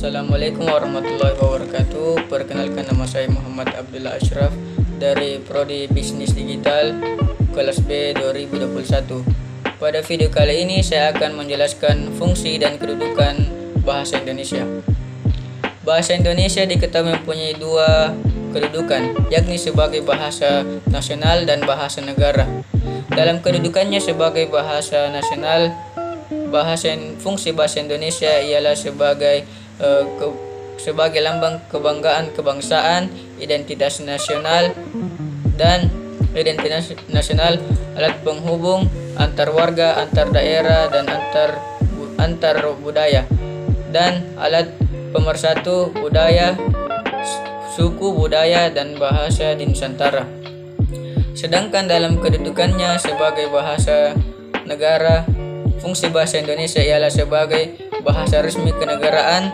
Assalamualaikum warahmatullahi wabarakatuh. Perkenalkan, nama saya Muhammad Abdullah Ashraf dari Prodi Bisnis Digital kelas B 2021. Pada video kali ini saya akan menjelaskan fungsi dan kedudukan bahasa Indonesia. Bahasa Indonesia diketahui mempunyai dua kedudukan, yakni sebagai bahasa nasional dan bahasa negara. Dalam kedudukannya sebagai bahasa nasional, fungsi bahasa Indonesia ialah sebagai lambang kebanggaan kebangsaan, identitas nasional, alat penghubung antar warga, antar daerah, dan antar budaya, dan alat pemersatu budaya, suku, budaya, dan bahasa di Nusantara. Sedangkan dalam kedudukannya sebagai bahasa negara, fungsi bahasa Indonesia ialah sebagai bahasa resmi kenegaraan,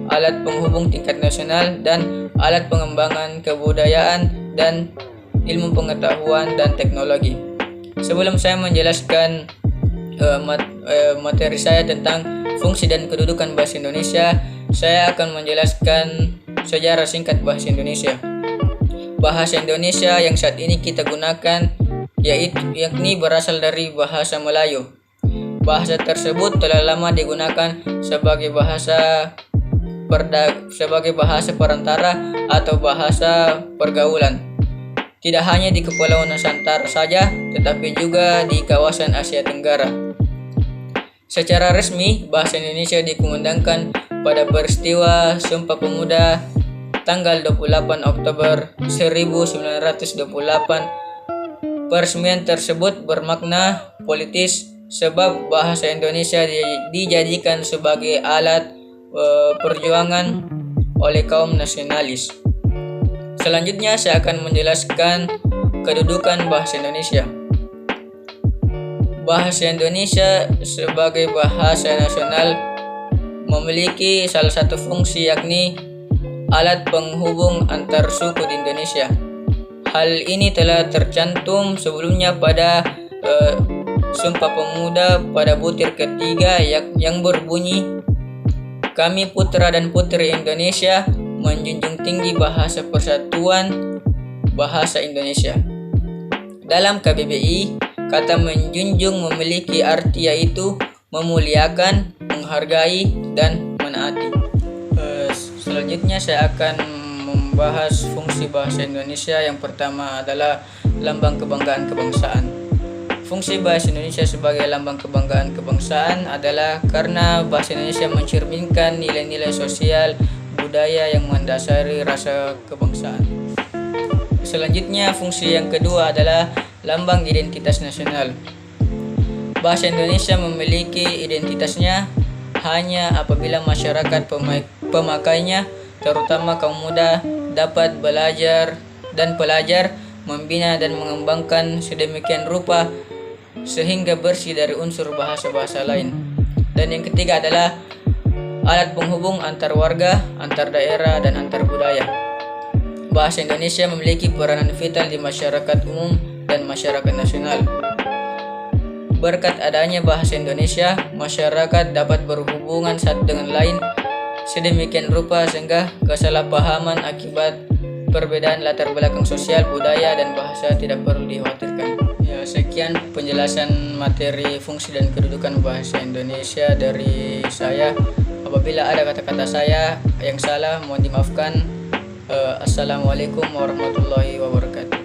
alat penghubung tingkat nasional, dan alat pengembangan kebudayaan dan ilmu pengetahuan dan teknologi. Sebelum saya menjelaskan materi saya tentang fungsi dan kedudukan bahasa Indonesia, saya akan menjelaskan sejarah singkat bahasa Indonesia. Bahasa Indonesia yang saat ini kita gunakan yakni berasal dari bahasa Melayu. Bahasa tersebut telah lama digunakan sebagai bahasa perantara atau bahasa pergaulan. Tidak hanya di Kepulauan Nusantara saja, tetapi juga di kawasan Asia Tenggara. Secara resmi, bahasa Indonesia dikumandangkan pada peristiwa Sumpah Pemuda tanggal 28 Oktober 1928. Peresmian tersebut bermakna politis sebab bahasa Indonesia dijadikan sebagai alat perjuangan oleh kaum nasionalis. Selanjutnya saya akan menjelaskan kedudukan bahasa Indonesia. Bahasa Indonesia sebagai bahasa nasional memiliki salah satu fungsi, yakni alat penghubung antar suku di Indonesia. Hal ini telah tercantum sebelumnya pada Sumpah Pemuda pada butir ketiga yang berbunyi, "Kami putra dan putri Indonesia menjunjung tinggi bahasa persatuan bahasa Indonesia." Dalam KBBI, kata menjunjung memiliki arti yaitu memuliakan, menghargai, dan menaati. Selanjutnya saya akan membahas fungsi bahasa Indonesia. Yang pertama adalah lambang kebanggaan kebangsaan. Fungsi bahasa Indonesia sebagai lambang kebanggaan kebangsaan adalah karena bahasa Indonesia mencerminkan nilai-nilai sosial budaya yang mendasari rasa kebangsaan. Selanjutnya, fungsi yang kedua adalah lambang identitas nasional. Bahasa Indonesia memiliki identitasnya hanya apabila masyarakat pemakainya, terutama kaum muda, dapat belajar dan pelajar membina dan mengembangkan sedemikian rupa sehingga bersih dari unsur bahasa-bahasa lain. Dan yang ketiga adalah alat penghubung antar warga, antar daerah, dan antar budaya. Bahasa Indonesia memiliki peranan vital di masyarakat umum dan masyarakat nasional. Berkat adanya bahasa Indonesia, masyarakat dapat berhubungan satu dengan lain sedemikian rupa sehingga kesalahpahaman akibat perbedaan latar belakang sosial, budaya, dan bahasa tidak perlu dikhawatirkan. Sekian penjelasan materi fungsi dan kedudukan bahasa Indonesia dari saya. Apabila ada kata-kata saya yang salah, mohon dimaafkan. Assalamualaikum warahmatullahi wabarakatuh.